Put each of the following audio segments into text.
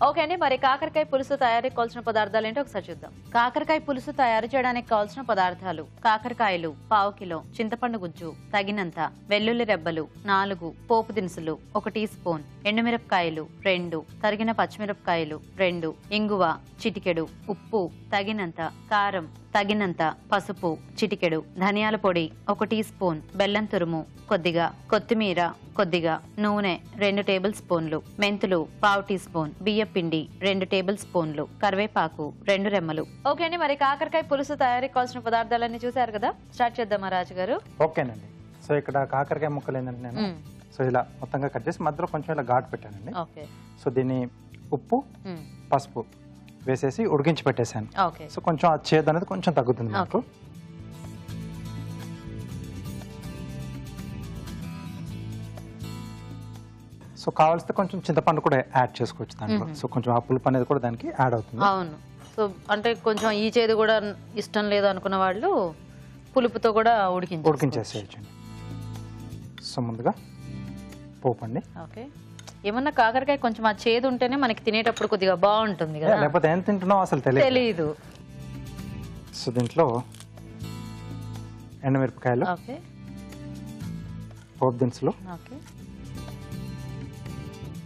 Okay అండి, మరి కాకరకాయ పులుసు తయారీకి కావాల్సిన పదార్థాలు ఏంటో ఒకసారి చూద్దాం. కాకరకాయ పులుసు తయారు చేయడానికి కావాల్సిన పదార్థాలు: కాకరకాయలు పావు కిలో, చింతపండు గుజ్జు తగినంత, వెల్లుల్లి రెబ్బలు 4, పోపు దినుసులు 1 టీ స్పూన్, ఎండుమిరపకాయలు 2, తరిగిన పచ్చిమిరపకాయలు 2, ఇంగువ చిటికెడు, ఉప్పు తగినంత, కారం తగినంత, పసుపు చిటికెడు, ధనియాల పొడి 1 టీ స్పూన్, బెల్లం తురుము కొద్దిగా, కొత్తిమీర కొద్దిగా, నూనె 2 టేబుల్ స్పూన్లు, మెంతులు పావు టీ స్పూన్, బియ్య పిండి 2 టేబుల్ స్పూన్లు, కరివేపాకు 2 రెమ్మలు. ఓకే అండి, మరి కాకరకాయ పులుసు తయారీకి కావాల్సిన పదార్థాలన్నీ చూసారు కదా, స్టార్ట్ చేద్దామా రాజు గారు? ఓకేనండి. సో ఇక్కడ కాకరకాయ ముక్కలు ఏంటంటే నేను సో ఇలా మొత్తంగా కట్ చేసి మధ్యలో కొంచెం ఇలా ఘాటు పెట్టానండి. ఓకే. సో దీన్ని ఉప్పు పసుపు వేసేసి ఉడికించి పెట్టేశాను. ఓకే. సో కొంచెం ఆ చేదు అనేది కొంచెం తగ్గుతుంది నాకు. సో కావాల్సితే కొంచెం చింతపండు కూడా యాడ్ చేసుకోవచ్చు దాంట్లో. సో కొంచెం ఆ పులుపు అనేది కూడా దానికి యాడ్ అవుతుంది. అవును. సో అంటే కొంచెం ఈ చేదు కూడా ఇష్టం లేదు అనుకున్న వాళ్ళు పులుపుతో కూడా ఉడికించేసేయచ్చు. సో ముందుగా పోపు అండి. ఓకే. ఏమన్నా కాకరకాయ కొంచెం ఆ చేదు ఉంటేనే మనకి తినేటప్పుడు కొద్దిగా బాగుంటుంది కదా, లేకపోతే ఏం తింటున్నావు అసలు తెలియదు. సో దీంట్లో ఎండుమిరపకాయలు, పోపు దినుసులు,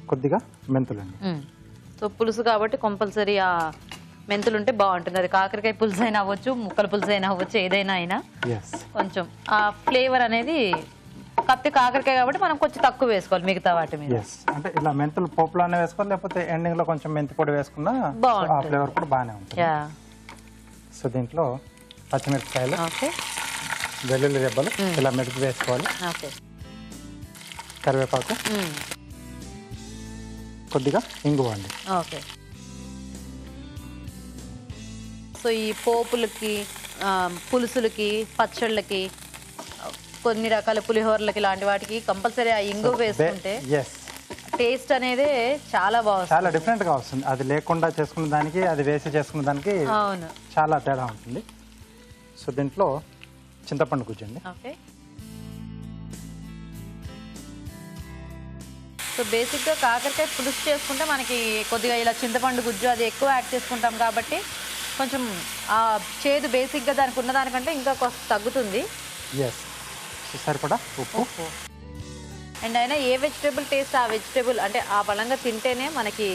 కొద్దిగా మెంతులు అండి. సో పులుసు కాబట్టి కంపల్సరీ ఆ మెంతులు ఉంటే బాగుంటుంది. అది కాకరకాయ పులుసు అయినా అవ్వచ్చు, ముక్కల పులుసు అయినా అవ్వచ్చు, ఏదైనా అయినా కొంచెం ఆ ఫ్లేవర్ అనేది. కత్తి కాకరకాయ కాబట్టి మనం కొంచెం తక్కువ వేసుకోవాలి మిగతా వాటి మీద. అంటే ఇలా మెంతులు పోపులోనే వేసుకోవాలి, లేకపోతే ఎండింగ్ లో కొంచెం మెంతి పొడి వేసుకున్నా ఆ ఫ్లేవర్ కూడా బాగానే ఉంటుంది. సో దీంట్లో పచ్చిమిరపకాయలు, వెల్లుల్లి రెబ్బలు ఇలా మెరుగు వేసుకోవాలి, కరివేపాకు, కొద్దిగా ఇంగువ అండి. ఓకే. సో ఈ పోపులకి, పులుసులకి, పచ్చళ్ళకి, కొన్ని రకాల పులిహోరలకి లాంటి వాటికి కంపల్సరీ ఆ ఇంగువ వేసుకుంటే టేస్ట్ అనేది చాలా బాగుంది, చాలా డిఫరెంట్ గా వస్తుంది. అది లేకుండా చేసుకున్న దానికి అది వేసి చేసుకున్న దానికి చాలా తేడా ఉంటుంది. సో దీంట్లో చింతపండు గుజ్జు అండి. ఓకే. సో బేసిక్గా కాకరకాయ పులుసు చేసుకుంటే మనకి కొద్దిగా ఇలా చింతపండు గుజ్జు అది ఎక్కువ యాడ్ చేసుకుంటాం కాబట్టి కొంచెం ఆ చేదు బేసిక్గా దానికి ఉన్న దానికంటే ఇంకా కొంచెం తగ్గుతుంది. సరిపడా ఉప్పు. అండ్ అయినా ఏ వెజిటేబుల్ టేస్ట్ ఆ వెజిటేబుల్ అంటే ఆ బలంగా తింటేనే మనకి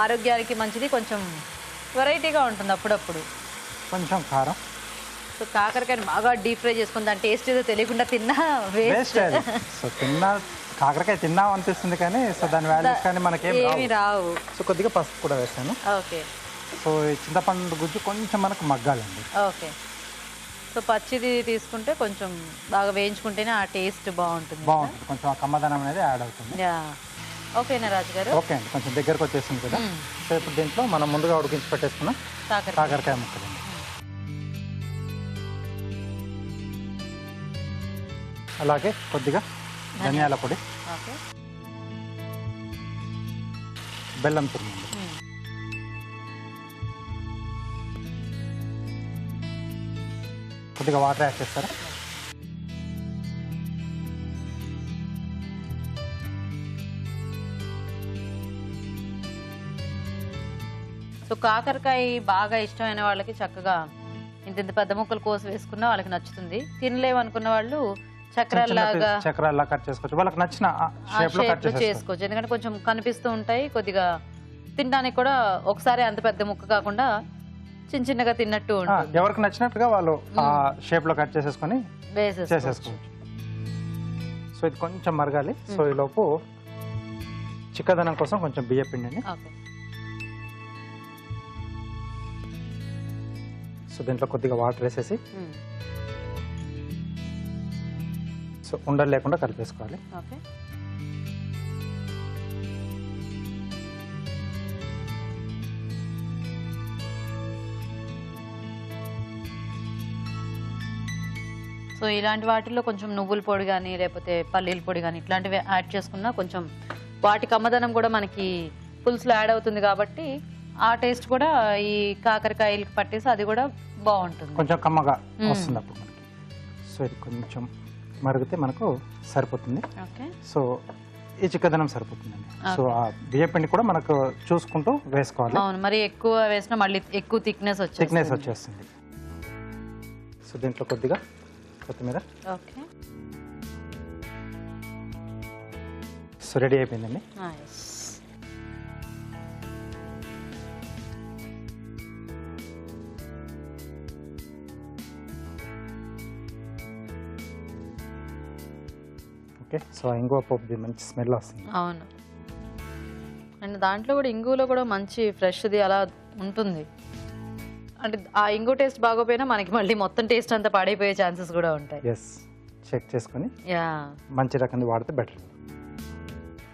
ఆరోగ్యానికి మంచిది, కొంచెం వెరైటీగా ఉంటుంది అప్పుడప్పుడు. కొంచెం కారం. సో కాకరకాయని బాగా డీప్ ఫ్రై చేసుకుని దాని టేస్ట్ ఏదో తెలియకుండా తిన్నా వేస్ట్. సో కాకరకాయ తిన్నాం అనిపిస్తుంది కానీ సో దాని వాల్యూస్ కానీ మనకేమి రావు. సో కొద్దిగా పసుపు కూడా వేసాను. ఓకే. సో చింతపండు గుజ్జు కొంచెం మనకు మగ్గాలండి. ఓకే. సో పచ్చిది తీసుకుంటే కొంచెం బాగా వేయించుకుంటేనే ఆ టేస్ట్ బాగుంటుంది. కొంచెం ఆ కమ్మదనం అనేది యాడ్ అవుతుంది. ఓకేనా రాజు గారు? ఓకే అండి, కొంచెం దగ్గరకు వచ్చేసింది కదా. సో ఇప్పుడు దీంట్లో మనం ముందుగా ఉడికించి పెట్టేసుకున్న కాకరకాయ ముక్కలు. అలాగే కొద్దిగా ధనియాల పొడి, బెల్లం తురుము, కొద్దిగా వాటర్ యాడ్ చేస్తారా? సో కాకరకాయ బాగా ఇష్టమైన వాళ్ళకి చక్కగా ఇంత పెద్ద ముక్కలు కోసి వేసుకున్నా వాళ్ళకి నచ్చుతుంది. తినలేము అనుకున్న వాళ్ళు చక్రాల్లాగా కట్ చేసుకోవచ్చు, వాళ్ళకి నచ్చిన షేప్ లో చేసుకోవచ్చు. ఎందుకంటే కొంచెం కనిపిస్తూ ఉంటాయి, కొద్దిగా తినడానికి కూడా ఒకసారి అంత పెద్ద ముక్క కాకుండా చిన్న చిన్నగా తిన్నట్టు ఉంటుంది. ఎవరికి నచ్చినట్టుగా వాళ్ళు ఆ షేప్ లో కట్ చేసేసుకొని చేసేసుకోవచ్చు. సో ఇది కొంచెం మరగాలి. సో ఈ లోపు చిక్కదనం కోసం కొంచెం బియ్య పిండి. సో దీంట్లో కొద్దిగా వాటర్ వేసేసి సో ఉండలు లేకుండా కలిపేసుకోవాలి. సో ఇలాంటి వాటిల్లో కొంచెం నువ్వుల పొడి కానీ లేకపోతే పల్లీల పొడి కానీ ఇట్లాంటివి యాడ్ చేసుకున్నా కొంచెం వాటి కమ్మదనం కూడా మనకి పులుసులో యాడ్ అవుతుంది కాబట్టి ఆ టేస్ట్ కూడా ఈ కాకరకాయలకు పట్టేసి అది కూడా బాగుంటుంది, కొంచెం కమ్మగా వస్తుంది అప్పుడు మనకి. సో ఇది కొంచెం మరిగితే మనకు సరిపోతుంది. సో ఈ చిక్కదనం సరిపోతుందండి. సో ఆ బియ్య పిండి కూడా మనకు చూసుకుంటూ వేసుకోవాలి. అవును, మరి ఎక్కువ వేసినా మళ్ళీ ఎక్కువ థిక్నెస్ వచ్చేస్తుంది. సో దీంట్లో కొద్దిగా కొత్తిమీర. ఓకే, సో రెడీ అయిపోయిందండి. ఓకే, సో ఇంగువ పోపు మంచి స్మెల్ వస్తుంది. అవును, అండ్ దాంట్లో కూడా ఇంగువలో కూడా మంచి ఫ్రెష్ది అలా ఉంటుంది. అంటే ఆ ఇంగు టేస్ట్ బాగోపోయినా మనకి మళ్ళీ మొత్తం టేస్ట్ అంతా పాడైపోయే ఛాన్సెస్ కూడా ఉంటాయి. ఎస్, చెక్ చేసుకొని యా, మంచి రకంది వాడితే బెటర్.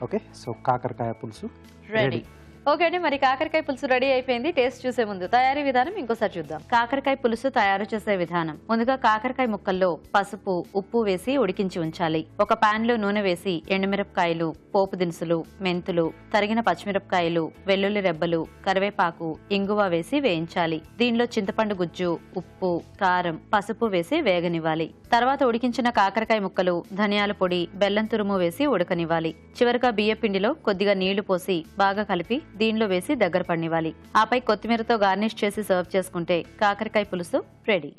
ఓకే, సో కాకరకాయ పులుసు రెడీ. ఓకే అండి, మరి కాకరకాయ పులుసు రెడీ అయిపోయింది. టేస్ట్ చూసే ముందు తయారీ విధానం ఇంకోసారి చూద్దాం. కాకరకాయ పులుసు తయారు చేసే విధానం. ముందుగా కాకరకాయ ముక్కల్లో పసుపు, ఉప్పు వేసి ఉడికించి ఉంచాలి. ఒక పాన్ లో నూనె వేసి ఎండుమిరపకాయలు, పోపు దినుసులు, మెంతులు, తరిగిన పచ్చిమిరపకాయలు, వెల్లుల్లి రెబ్బలు, కరివేపాకు, ఇంగువ వేసి వేయించాలి. దీనిలో చింతపండు గుజ్జు, ఉప్పు, కారం, పసుపు వేసి వేగనివ్వాలి. తర్వాత ఉడికించిన కాకరకాయ ముక్కలు, ధనియాల పొడి, బెల్లం తురుము వేసి ఉడకనివ్వాలి. చివరగా బియ్య పిండిలో కొద్దిగా నీళ్లు పోసి బాగా కలిపి దీనిలో వేసి దగ్గర పడినివ్వాలి. ఆపై కొత్తిమీరతో గార్నిష్ చేసి సర్వ్ చేసుకుంటే కాకరకాయ పులుసు రెడీ.